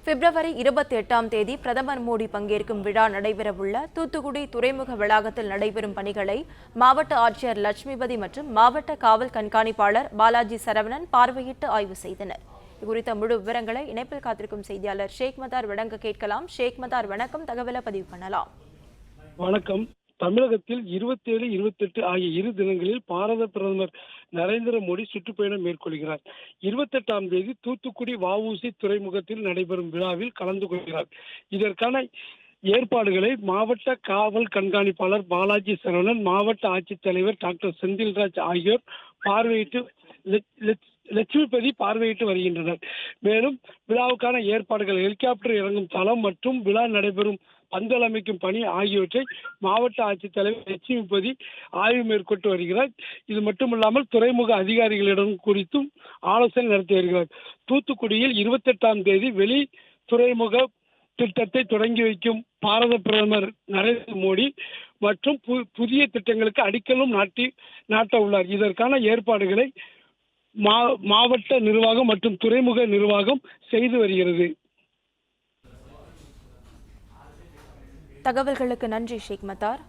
பிப்ரவரி 28ஆம் தேதி பிரதமர் மோடி பங்கேற்கும் விழா நடைபெறவுள்ள தூத்துக்குடி துறைமுக வளாகத்தில் நடைபெறும் பணிகளை மாவட்ட ஆட்சியர் லட்சுமிபதி மற்றும் மாவட்ட காவல் கண்காணிப்பாளர் பாலாஜி சரவணன் பார்வையிட்டு ஆய்வு செய்தனர். இதுகுறித்த முழு விவரங்களை இணைப்பில் காத்திருக்கும் செய்தியாளர் ஷேக் மதார் வழங்க கேட்கலாம். ஷேக் மதார், வணக்கம். தகவலை பதிவு பண்ணலாம். வணக்கம். தமிழகத்தில் 27, 28 ஆகிய இரு தினங்களில் பாரத பிரதமர் நரேந்திர மோடி சுற்றுப்பயணம் மேற்கொள்கிறார். 28ஆம் தேதி தூத்துக்குடி வஉசி துறைமுகத்தில் நடைபெறும் விழாவில் கலந்து கொள்கிறார். இதற்கான ஏற்பாடுகளை மாவட்ட காவல் கண்காணிப்பாளர் பாலாஜி சரவணன், மாவட்ட ஆட்சித்தலைவர் டாக்டர் செந்தில்ராஜ் ஆகியோர் பார்வையிட்டு லட்சுமிபதி பார்வையிட்டு வருகின்றனர். மேலும் விழாவுக்கான ஏற்பாடுகள், ஹெலிகாப்டர் இறங்கும் தளம் மற்றும் விழா நடைபெறும் பந்தல் அமைக்கும் பணி ஆகியவற்றை மாவட்ட ஆட்சித்தலைவர் லட்சுமிபதி ஆய்வு மேற்கொண்டு வருகிறார். இது மட்டுமல்லாமல் துறைமுக அதிகாரிகளிடம் குறித்தும் ஆலோசனை நடத்தி வருகிறார். தூத்துக்குடியில் 28ஆம் தேதி வெளி துறைமுக திட்டத்தை தொடங்கி வைக்கும் பாரத பிரதமர் நரேந்திர மோடி மற்றும் புதிய திட்டங்களுக்கு அடிக்கலும் நாட்ட உள்ளார். இதற்கான ஏற்பாடுகளை மாவட்ட நிர்வாகம் மற்றும் துறைமுக நிர்வாகம் செய்து வருகிறது. தகவல்களுக்கு நன்றி ஷேக் மதார்.